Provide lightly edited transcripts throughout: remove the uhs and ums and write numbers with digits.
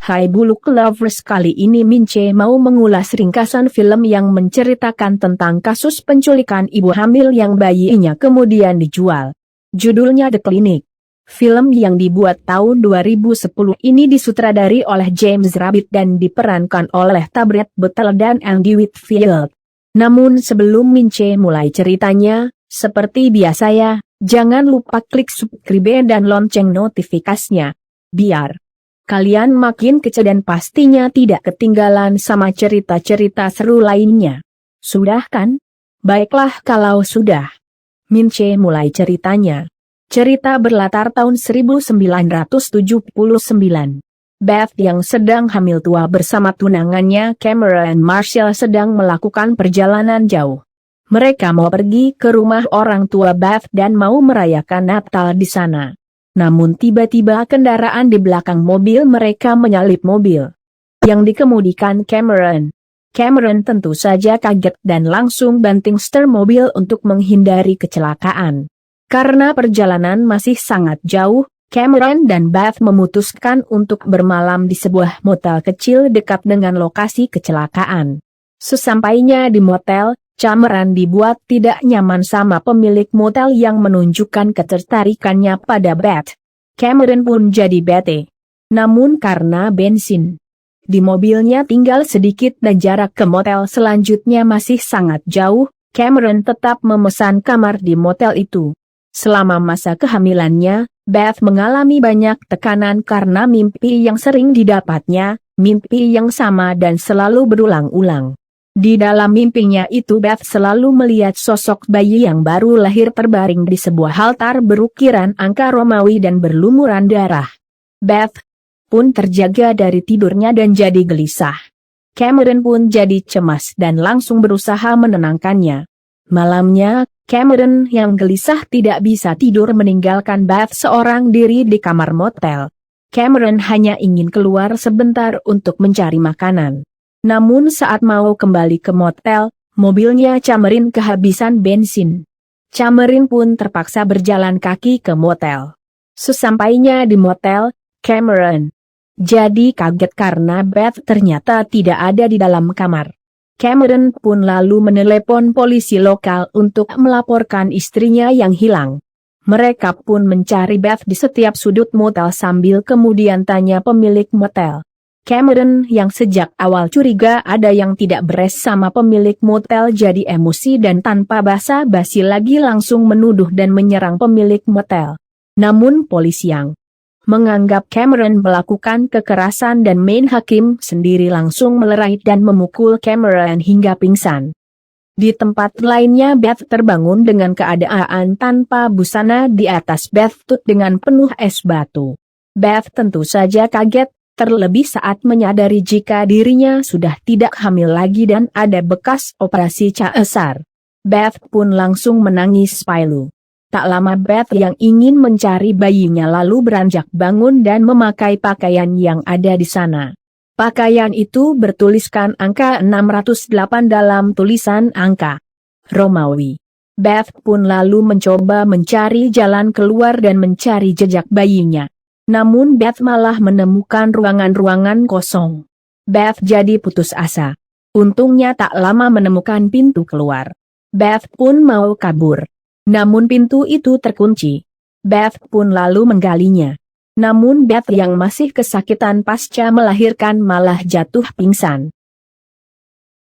Hai Buluk Lovers, kali ini Mince mau mengulas ringkasan film yang menceritakan tentang kasus penculikan ibu hamil yang bayinya kemudian dijual. Judulnya The Clinic. Film yang dibuat tahun 2010 ini disutradari oleh James Rabbit dan diperankan oleh Tabret Betel dan Andy Whitfield. Namun sebelum Mince mulai ceritanya, seperti biasa ya, jangan lupa klik subscribe dan lonceng notifikasinya. Biar kalian makin kece dan pastinya tidak ketinggalan sama cerita-cerita seru lainnya. Sudah kan? Baiklah kalau sudah. Mince mulai ceritanya. Cerita berlatar tahun 1979. Beth yang sedang hamil tua bersama tunangannya Cameron Marshall sedang melakukan perjalanan jauh. Mereka mau pergi ke rumah orang tua Beth dan mau merayakan Natal di sana. Namun tiba-tiba kendaraan di belakang mobil mereka menyalip mobil yang dikemudikan Cameron. Cameron tentu saja kaget dan langsung banting setir mobil untuk menghindari kecelakaan. Karena perjalanan masih sangat jauh, Cameron dan Beth memutuskan untuk bermalam di sebuah motel kecil dekat dengan lokasi kecelakaan. Sesampainya di motel, Cameron dibuat tidak nyaman sama pemilik motel yang menunjukkan ketertarikannya pada Beth. Cameron pun jadi bete. Namun karena bensin di mobilnya tinggal sedikit dan jarak ke motel selanjutnya masih sangat jauh, Cameron tetap memesan kamar di motel itu. Selama masa kehamilannya, Beth mengalami banyak tekanan karena mimpi yang sering didapatnya, mimpi yang sama dan selalu berulang-ulang. Di dalam mimpinya itu Beth selalu melihat sosok bayi yang baru lahir terbaring di sebuah altar berukiran angka Romawi dan berlumuran darah. Beth pun terjaga dari tidurnya dan jadi gelisah. Cameron pun jadi cemas dan langsung berusaha menenangkannya. Malamnya, Cameron yang gelisah tidak bisa tidur meninggalkan Beth seorang diri di kamar motel. Cameron hanya ingin keluar sebentar untuk mencari makanan. Namun saat mau kembali ke motel, mobilnya Cameron kehabisan bensin. Cameron pun terpaksa berjalan kaki ke motel. Sesampainya di motel, Cameron jadi kaget karena Beth ternyata tidak ada di dalam kamar. Cameron pun lalu menelepon polisi lokal untuk melaporkan istrinya yang hilang. Mereka pun mencari Beth di setiap sudut motel sambil kemudian tanya pemilik motel. Cameron yang sejak awal curiga ada yang tidak beres sama pemilik motel jadi emosi dan tanpa basa-basi lagi langsung menuduh dan menyerang pemilik motel. Namun polisi yang menganggap Cameron melakukan kekerasan dan main hakim sendiri langsung melerai dan memukul Cameron hingga pingsan. Di tempat lainnya Beth terbangun dengan keadaan tanpa busana di atas bathtub dengan penuh es batu. Beth tentu saja kaget. Terlebih saat menyadari jika dirinya sudah tidak hamil lagi dan ada bekas operasi cesar. Beth pun langsung menangis pilu. Tak lama Beth yang ingin mencari bayinya lalu beranjak bangun dan memakai pakaian yang ada di sana. Pakaian itu bertuliskan angka 608 dalam tulisan angka Romawi. Beth pun lalu mencoba mencari jalan keluar dan mencari jejak bayinya. Namun Beth malah menemukan ruangan-ruangan kosong. Beth jadi putus asa. Untungnya tak lama menemukan pintu keluar. Beth pun mau kabur. Namun pintu itu terkunci. Beth pun lalu menggalinya. Namun Beth yang masih kesakitan pasca melahirkan malah jatuh pingsan.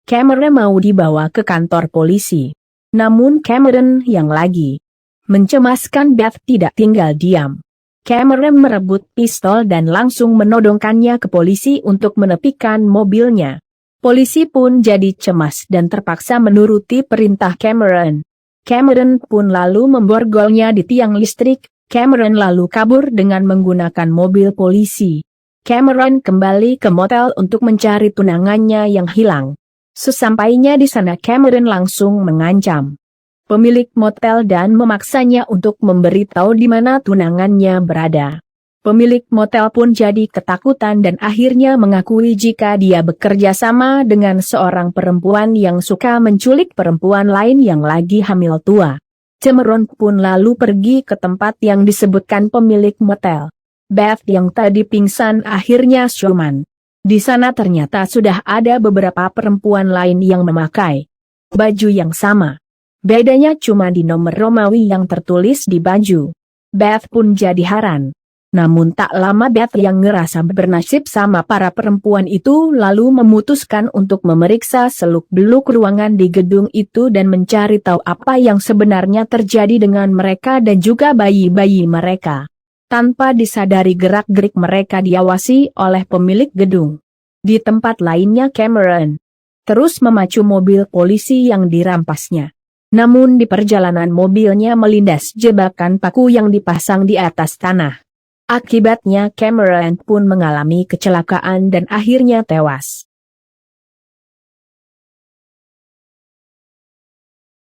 Cameron mau dibawa ke kantor polisi. Namun Cameron yang lagi mencemaskan Beth tidak tinggal diam. Cameron merebut pistol dan langsung menodongkannya ke polisi untuk menepikan mobilnya. Polisi pun jadi cemas dan terpaksa menuruti perintah Cameron. Cameron pun lalu memborgolnya di tiang listrik. Cameron lalu kabur dengan menggunakan mobil polisi. Cameron kembali ke motel untuk mencari tunangannya yang hilang. Sesampainya di sana Cameron langsung mengancam pemilik motel dan memaksanya untuk memberitahu di mana tunangannya berada. Pemilik motel pun jadi ketakutan dan akhirnya mengakui jika dia bekerja sama dengan seorang perempuan yang suka menculik perempuan lain yang lagi hamil tua. Cameron pun lalu pergi ke tempat yang disebutkan pemilik motel. Beth yang tadi pingsan akhirnya siuman. Di sana ternyata sudah ada beberapa perempuan lain yang memakai baju yang sama. Bedanya cuma di nomor Romawi yang tertulis di baju. Beth pun jadi heran. Namun tak lama Beth yang ngerasa bernasib sama para perempuan itu lalu memutuskan untuk memeriksa seluk-beluk ruangan di gedung itu dan mencari tahu apa yang sebenarnya terjadi dengan mereka dan juga bayi-bayi mereka. Tanpa disadari gerak-gerik mereka diawasi oleh pemilik gedung. Di tempat lainnya Cameron terus memacu mobil polisi yang dirampasnya. Namun di perjalanan mobilnya melindas jebakan paku yang dipasang di atas tanah. Akibatnya Cameron pun mengalami kecelakaan dan akhirnya tewas.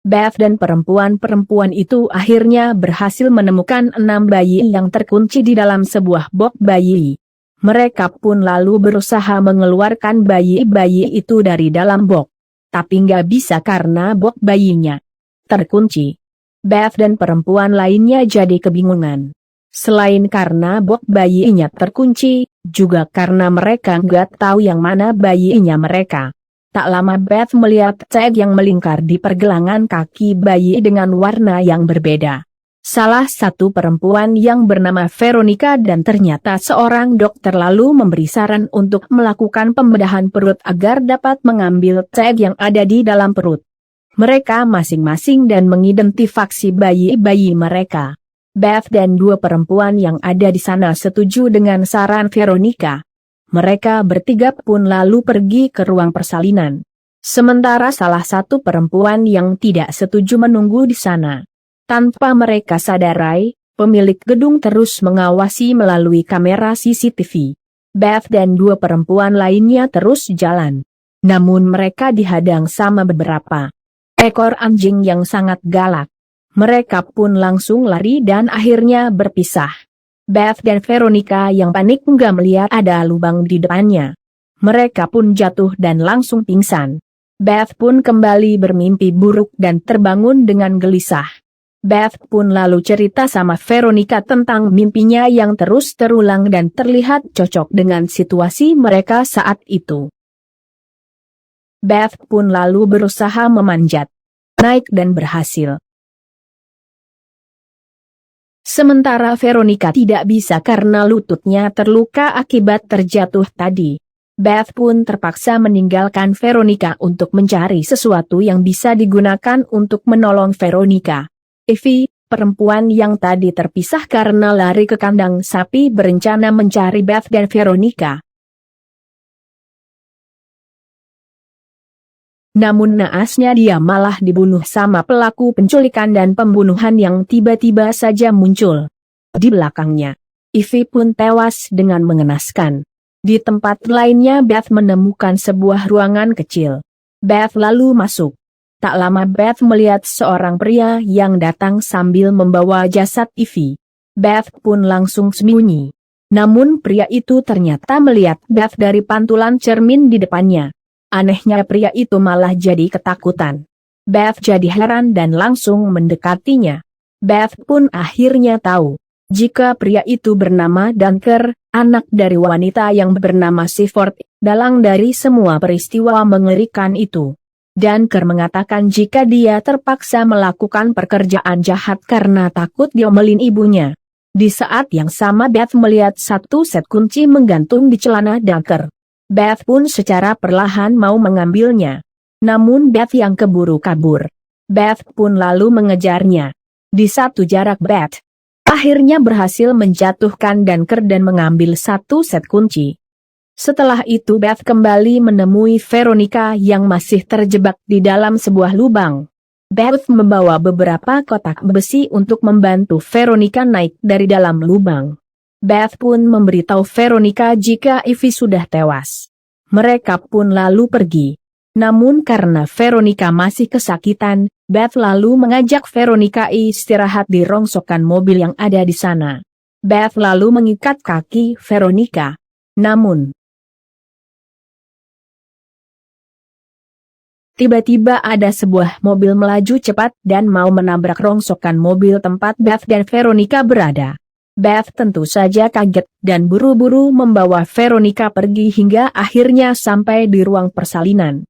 Beth dan perempuan-perempuan itu akhirnya berhasil menemukan 6 bayi yang terkunci di dalam sebuah box bayi. Mereka pun lalu berusaha mengeluarkan bayi-bayi itu dari dalam box. Tapi nggak bisa karena box bayinya terkunci. Beth dan perempuan lainnya jadi kebingungan. Selain karena box bayinya terkunci, juga karena mereka nggak tahu yang mana bayinya mereka. Tak lama Beth melihat tag yang melingkar di pergelangan kaki bayi dengan warna yang berbeda. Salah satu perempuan yang bernama Veronica dan ternyata seorang dokter lalu memberi saran untuk melakukan pembedahan perut agar dapat mengambil tag yang ada di dalam perut mereka masing-masing dan mengidentifikasi bayi-bayi mereka. Beth dan 2 perempuan yang ada di sana setuju dengan saran Veronica. Mereka bertiga pun lalu pergi ke ruang persalinan. Sementara salah satu perempuan yang tidak setuju menunggu di sana. Tanpa mereka sadarai, pemilik gedung terus mengawasi melalui kamera CCTV. Beth dan 2 perempuan lainnya terus jalan. Namun mereka dihadang sama beberapa ekor anjing yang sangat galak. Mereka pun langsung lari dan akhirnya berpisah. Beth dan Veronica yang panik nggak melihat ada lubang di depannya. Mereka pun jatuh dan langsung pingsan. Beth pun kembali bermimpi buruk dan terbangun dengan gelisah. Beth pun lalu cerita sama Veronica tentang mimpinya yang terus terulang dan terlihat cocok dengan situasi mereka saat itu. Beth pun lalu berusaha memanjat naik dan berhasil. Sementara Veronica tidak bisa karena lututnya terluka akibat terjatuh tadi. Beth pun terpaksa meninggalkan Veronica untuk mencari sesuatu yang bisa digunakan untuk menolong Veronica. Evie, perempuan yang tadi terpisah karena lari ke kandang sapi berencana mencari Beth dan Veronica. Namun naasnya dia malah dibunuh sama pelaku penculikan dan pembunuhan yang tiba-tiba saja muncul di belakangnya. Evie pun tewas dengan mengenaskan. Di tempat lainnya Beth menemukan sebuah ruangan kecil. Beth lalu masuk. Tak lama Beth melihat seorang pria yang datang sambil membawa jasad Evie. Beth pun langsung sembunyi. Namun pria itu ternyata melihat Beth dari pantulan cermin di depannya. Anehnya pria itu malah jadi ketakutan. Beth jadi heran dan langsung mendekatinya. Beth pun akhirnya tahu jika pria itu bernama Dunker, anak dari wanita yang bernama Seaford, dalang dari semua peristiwa mengerikan itu. Dunker mengatakan jika dia terpaksa melakukan pekerjaan jahat karena takut diomelin ibunya. Di saat yang sama Beth melihat satu set kunci menggantung di celana Dunker. Beth pun secara perlahan mau mengambilnya. Namun Beth yang keburu kabur. Beth pun lalu mengejarnya. Di satu jarak Beth akhirnya berhasil menjatuhkan Dunker dan mengambil satu set kunci. Setelah itu Beth kembali menemui Veronica yang masih terjebak di dalam sebuah lubang. Beth membawa beberapa kotak besi untuk membantu Veronica naik dari dalam lubang. Beth pun memberitahu Veronica jika Evie sudah tewas. Mereka pun lalu pergi. Namun karena Veronica masih kesakitan, Beth lalu mengajak Veronica istirahat di rongsokan mobil yang ada di sana. Beth lalu mengikat kaki Veronica. Namun tiba-tiba ada sebuah mobil melaju cepat dan mau menabrak rongsokan mobil tempat Beth dan Veronica berada. Beth tentu saja kaget dan buru-buru membawa Veronica pergi hingga akhirnya sampai di ruang persalinan.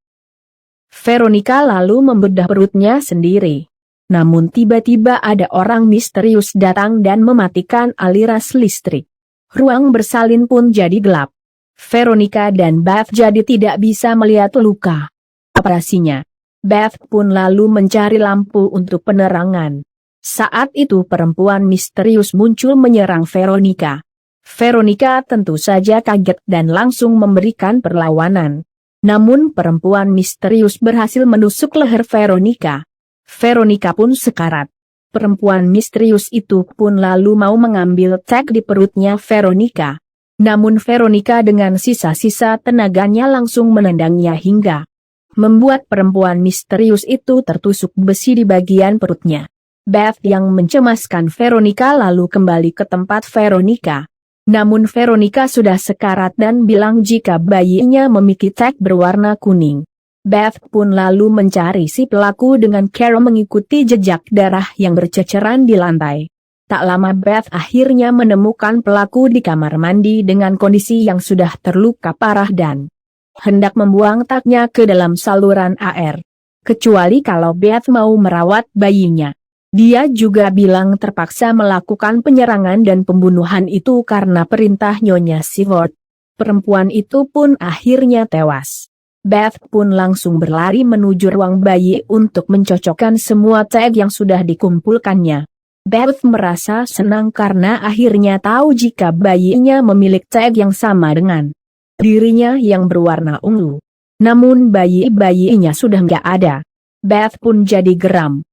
Veronica lalu membedah perutnya sendiri. Namun tiba-tiba ada orang misterius datang dan mematikan aliran listrik. Ruang bersalin pun jadi gelap. Veronica dan Beth jadi tidak bisa melihat luka operasinya. Beth pun lalu mencari lampu untuk penerangan. Saat itu perempuan misterius muncul menyerang Veronica. Veronica tentu saja kaget dan langsung memberikan perlawanan. Namun perempuan misterius berhasil menusuk leher Veronica. Veronica pun sekarat. Perempuan misterius itu pun lalu mau mengambil tag di perutnya Veronica. Namun Veronica dengan sisa-sisa tenaganya langsung menendangnya hingga membuat perempuan misterius itu tertusuk besi di bagian perutnya. Beth yang mencemaskan Veronica lalu kembali ke tempat Veronica. Namun Veronica sudah sekarat dan bilang jika bayinya memiliki tag berwarna kuning. Beth pun lalu mencari si pelaku dengan cara mengikuti jejak darah yang berceceran di lantai. Tak lama Beth akhirnya menemukan pelaku di kamar mandi dengan kondisi yang sudah terluka parah dan hendak membuang tagnya ke dalam saluran air. Kecuali kalau Beth mau merawat bayinya. Dia juga bilang terpaksa melakukan penyerangan dan pembunuhan itu karena perintah Nyonya Sivort. Perempuan itu pun akhirnya tewas. Beth pun langsung berlari menuju ruang bayi untuk mencocokkan semua tag yang sudah dikumpulkannya. Beth merasa senang karena akhirnya tahu jika bayinya memiliki tag yang sama dengan dirinya yang berwarna ungu. Namun bayinya sudah nggak ada. Beth pun jadi geram.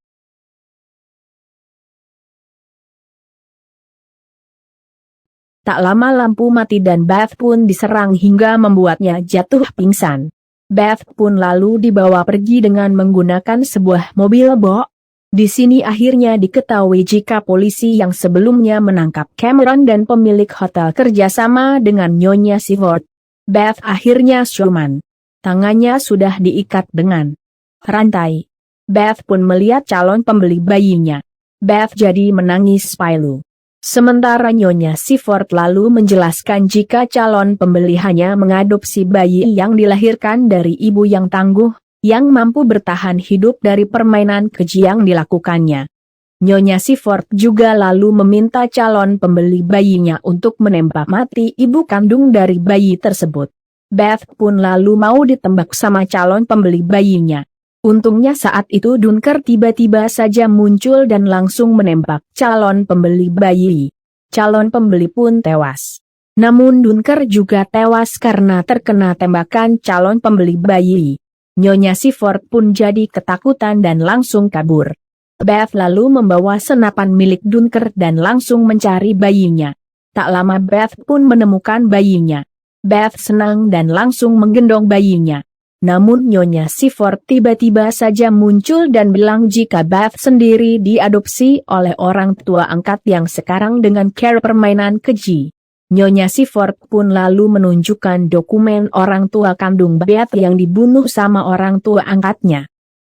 Tak lama lampu mati dan Beth pun diserang hingga membuatnya jatuh pingsan. Beth pun lalu dibawa pergi dengan menggunakan sebuah mobil box. Di sini akhirnya diketahui jika polisi yang sebelumnya menangkap Cameron dan pemilik hotel kerjasama dengan Nyonya Sivort. Beth akhirnya siuman. Tangannya sudah diikat dengan rantai. Beth pun melihat calon pembeli bayinya. Beth jadi menangis pilu. Sementara Nyonya Sivort lalu menjelaskan jika calon pembeli hanya mengadopsi bayi yang dilahirkan dari ibu yang tangguh, yang mampu bertahan hidup dari permainan keji yang dilakukannya. Nyonya Sivort juga lalu meminta calon pembeli bayinya untuk menembak mati ibu kandung dari bayi tersebut. Beth pun lalu mau ditembak sama calon pembeli bayinya. Untungnya saat itu Dunker tiba-tiba saja muncul dan langsung menembak calon pembeli bayi. Calon pembeli pun tewas. Namun Dunker juga tewas karena terkena tembakan calon pembeli bayi. Nyonya Sivort pun jadi ketakutan dan langsung kabur. Beth lalu membawa senapan milik Dunker dan langsung mencari bayinya. Tak lama Beth pun menemukan bayinya. Beth senang dan langsung menggendong bayinya. Namun Nyonya Sivort tiba-tiba saja muncul dan bilang jika Beth sendiri diadopsi oleh orang tua angkat yang sekarang dengan cara permainan keji. Nyonya Sivort pun lalu menunjukkan dokumen orang tua kandung Beth yang dibunuh sama orang tua angkatnya.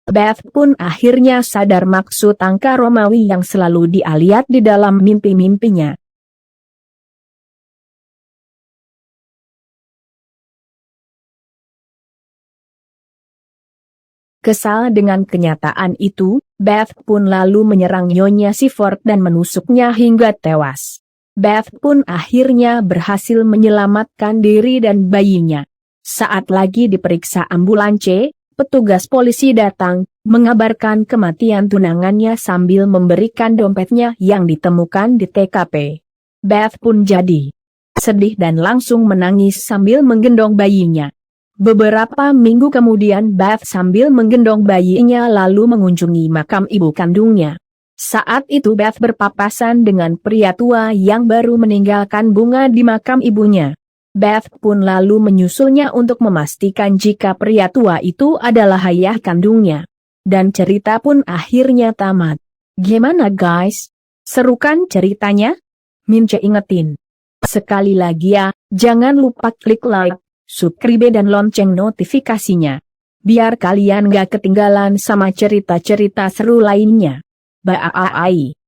Beth pun akhirnya sadar maksud angka Romawi yang selalu dia lihat di dalam mimpi-mimpinya. Kesal dengan kenyataan itu, Beth pun lalu menyerang Nyonya Sivort dan menusuknya hingga tewas. Beth pun akhirnya berhasil menyelamatkan diri dan bayinya. Saat lagi diperiksa ambulans, petugas polisi datang, mengabarkan kematian tunangannya sambil memberikan dompetnya yang ditemukan di TKP. Beth pun jadi sedih dan langsung menangis sambil menggendong bayinya. Beberapa minggu kemudian Beth sambil menggendong bayinya lalu mengunjungi makam ibu kandungnya. Saat itu Beth berpapasan dengan pria tua yang baru meninggalkan bunga di makam ibunya. Beth pun lalu menyusulnya untuk memastikan jika pria tua itu adalah ayah kandungnya. Dan cerita pun akhirnya tamat. Gimana guys? Seru kan ceritanya? Mince ingetin. Sekali lagi ya, jangan lupa klik like, subscribe dan lonceng notifikasinya. Biar kalian gak ketinggalan sama cerita-cerita seru lainnya. Bye.